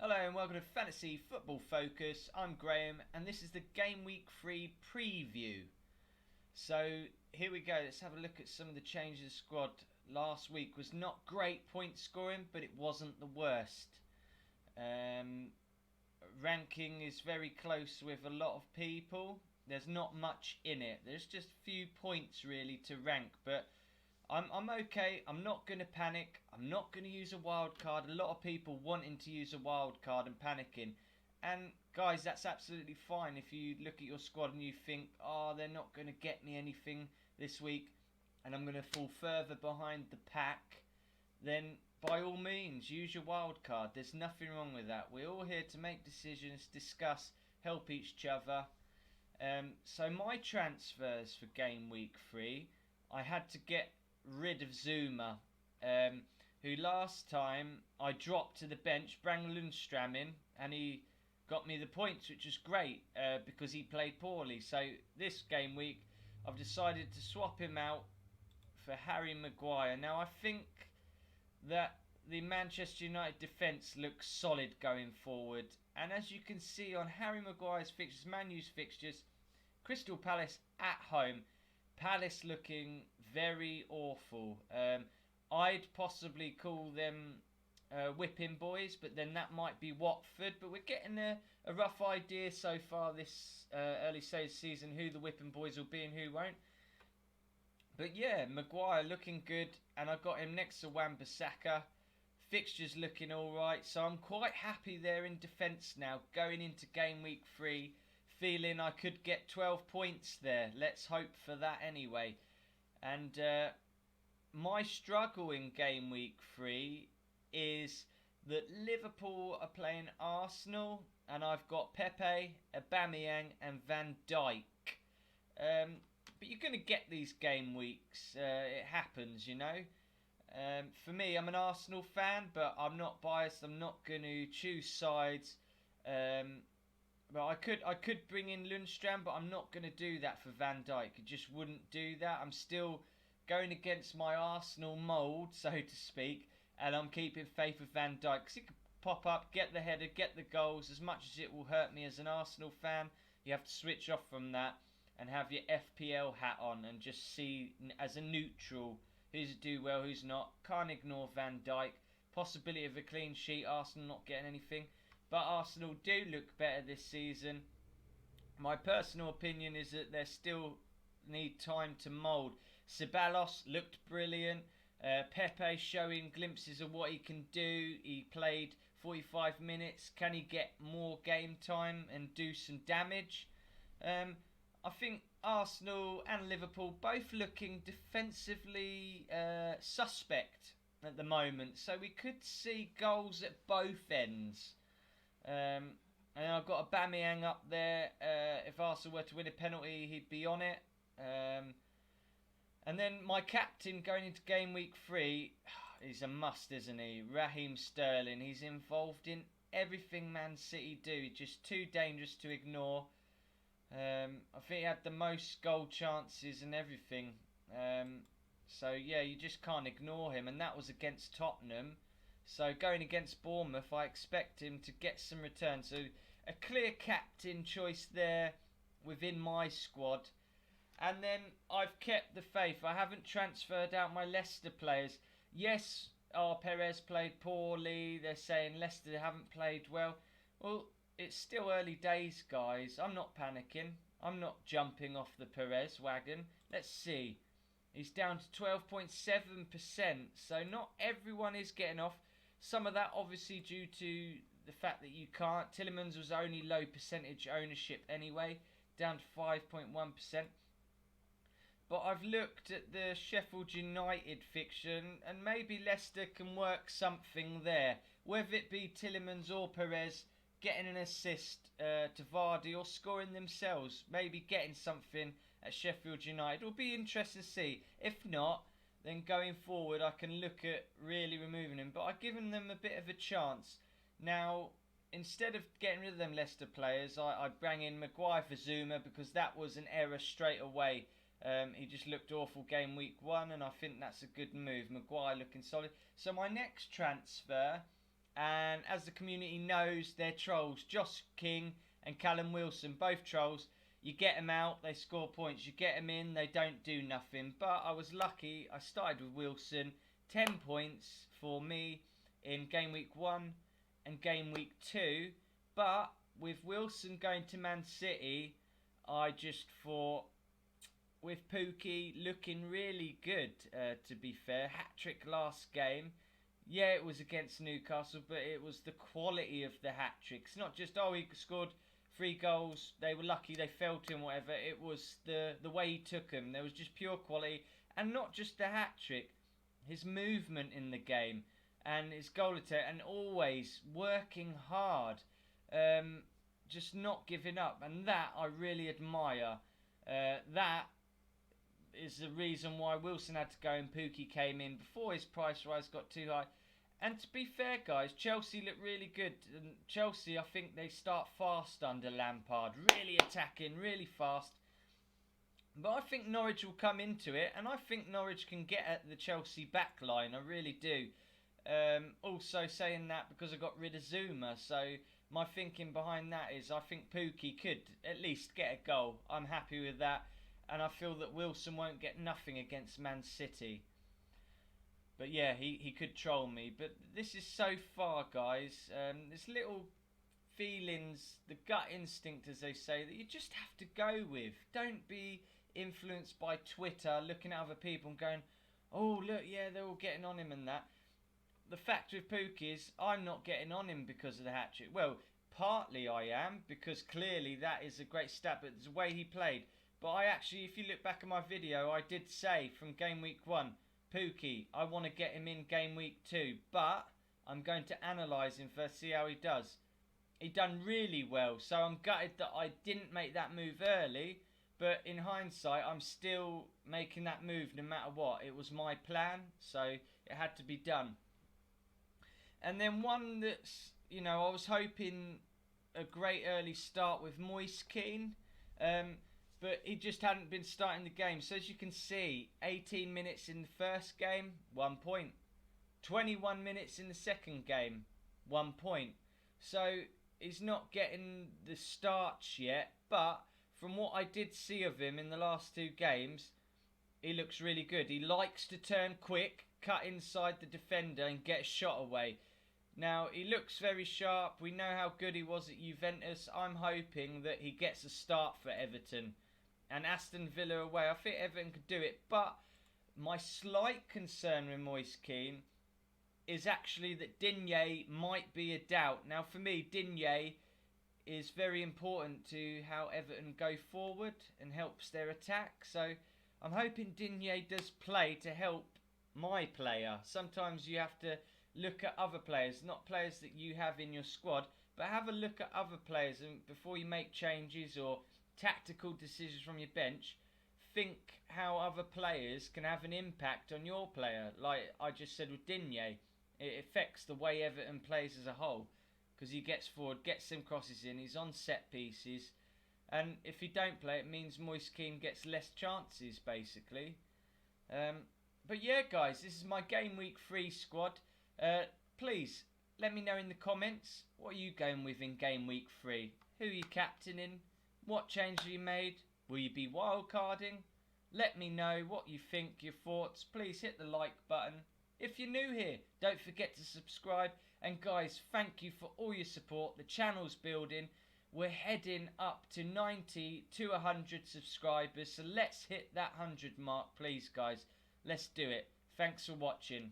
Hello and welcome to Fantasy Football Focus. I'm Graham and this is the Game Week 3 preview. So here we go, let's have a look at some of the changes to the squad. Last week was not great point scoring, but it wasn't the worst. Ranking is very close with a lot of people. There's not much in it. There's just a few points really to rank, but I'm okay. I'm not going to panic. I'm not going to use a wild card. A lot of people wanting to use a wild card and panicking. And guys, that's absolutely fine. If you look at your squad and you think, oh, they're not going to get me anything this week and I'm going to fall further behind the pack, then by all means, use your wild card. There's nothing wrong with that. We're all here to make decisions, discuss, help each other. So my transfers for Game Week 3, I had to get rid of Zuma, who last time I dropped to the bench, Brang Lundstram in, and he got me the points, which was great because he played poorly. So this game week, I've decided to swap him out for Harry Maguire. Now I think that the Manchester United defence looks solid going forward, and as you can see on Harry Maguire's fixtures, Man U's fixtures, Crystal Palace at home. Palace looking very awful. I'd possibly call them whipping boys, but then that might be Watford. But we're getting a rough idea so far this early stage season who the whipping boys will be and who won't. But yeah, Maguire looking good, and I got him next to Wan-Bissaka. Fixtures looking alright, so I'm quite happy there in defence now, going into Game Week 3. Feeling I could get 12 points there. Let's hope for that anyway. And my struggle in Game Week 3 is that Liverpool are playing Arsenal and I've got Pepe, Aubameyang and Van Dijk. But you're going to get these game weeks. It happens, you know. For me, I'm an Arsenal fan, but I'm not biased. I'm not going to choose sides. Well, I could bring in Lundstram, but I'm not going to do that for Van Dijk. I just wouldn't do that. I'm still going against my Arsenal mould, so to speak, and I'm keeping faith with Van Dijk because he could pop up, get the header, get the goals. As much as it will hurt me as an Arsenal fan, you have to switch off from that and have your FPL hat on and just see as a neutral who's do well, who's not. Can't ignore Van Dijk. Possibility of a clean sheet, Arsenal not getting anything. But Arsenal do look better this season. My personal opinion is that they still need time to mould. Ceballos looked brilliant. Pepe showing glimpses of what he can do. He played 45 minutes. Can he get more game time and do some damage? I think Arsenal and Liverpool both looking defensively suspect at the moment. So we could see goals at both ends. And I've got Aubameyang up there. If Arsenal were to win a penalty, he'd be on it. And then my captain going into Game Week 3, he's a must, isn't he? Raheem Sterling. He's involved in everything Man City do. He's just too dangerous to ignore. I think he had the most goal chances and everything. So yeah, you just can't ignore him. And that was against Tottenham. So going against Bournemouth, I expect him to get some return. So a clear captain choice there within my squad. And then I've kept the faith. I haven't transferred out my Leicester players. Yes, Perez played poorly. They're saying Leicester haven't played well. Well, it's still early days, guys. I'm not panicking. I'm not jumping off the Perez wagon. Let's see. He's down to 12.7%. So not everyone is getting off. Some of that obviously due to the fact that you can't. Tielemans was only low percentage ownership anyway, down to 5.1%. But I've looked at the Sheffield United fiction and maybe Leicester can work something there. Whether it be Tielemans or Perez getting an assist to Vardy or scoring themselves. Maybe getting something at Sheffield United. It'll be interesting to see. If not, then going forward I can look at really removing him. But I've given them a bit of a chance. Now, instead of getting rid of them Leicester players, I bring in Maguire for Zuma because that was an error straight away. He just looked awful game week 1 and I think that's a good move. Maguire looking solid. So my next transfer and as the community knows, they're trolls. Josh King and Callum Wilson, both trolls. You get them out, they score points. You get them in, they don't do nothing. But I was lucky. I started with Wilson. 10 points for me in game week 1 and game week 2. But with Wilson going to Man City, I just thought, with Pukki looking really good, to be fair. Hat-trick last game. Yeah, it was against Newcastle, but it was the quality of the hat-tricks. Not just, oh, he scored 3 goals, they were lucky, they fell to him, whatever. It was the way he took them. There was just pure quality. And not just the hat-trick. His movement in the game. And his goal attempt. And always working hard. Just not giving up. And that I really admire. That is the reason why Wilson had to go and Pukki came in before his price rise got too high. And to be fair, guys, Chelsea look really good. And Chelsea, I think they start fast under Lampard. Really attacking, really fast. But I think Norwich will come into it. And I think Norwich can get at the Chelsea back line. I really do. Also saying that because I got rid of Zuma. So my thinking behind that is I think Pukki could at least get a goal. I'm happy with that. And I feel that Wilson won't get nothing against Man City. But yeah, he could troll me. But this is so far, guys. There's little feelings, the gut instinct, as they say, that you just have to go with. Don't be influenced by Twitter, looking at other people and going, oh, look, yeah, they're all getting on him and that. The fact with Pukki is I'm not getting on him because of the hat-trick. Well, partly I am, because clearly that is a great stat, but it's the way he played. But I actually, if you look back at my video, I did say from game week 1, Pukki, I want to get him in game week 2. But I'm going to analyse him first, see how he does. He done really well. So I'm gutted that I didn't make that move early. But in hindsight, I'm still making that move no matter what. It was my plan, so it had to be done. And then one that's, you know, I was hoping a great early start with Moise Kean. But he just hadn't been starting the game. So as you can see, 18 minutes in the first game, 1 point. 21 minutes in the second game, 1 point. So he's not getting the starts yet. But from what I did see of him in the last 2 games, he looks really good. He likes to turn quick, cut inside the defender and get a shot away. Now, he looks very sharp. We know how good he was at Juventus. I'm hoping that he gets a start for Everton. And Aston Villa away. I think Everton could do it. But my slight concern with Moise Kean is actually that Digne might be a doubt. Now, for me, Digne is very important to how Everton go forward and helps their attack. So I'm hoping Digne does play to help my player. Sometimes you have to look at other players, not players that you have in your squad, but have a look at other players and before you make changes or tactical decisions from your bench, think how other players can have an impact on your player. Like I just said with Digne, it affects the way Everton plays as a whole because he gets forward, gets some crosses in, he's on set pieces, and if he don't play, it means Moise Kean gets less chances basically. But yeah, guys, this is my game week 3 squad. Please let me know in the comments what are you going with in game week 3. Who are you captaining? What change have you made? Will you be wildcarding? Let me know what you think, your thoughts. Please hit the like button. If you're new here, don't forget to subscribe. And guys, thank you for all your support. The channel's building. We're heading up to 90 to 100 subscribers. So let's hit that 100 mark, please, guys. Let's do it. Thanks for watching.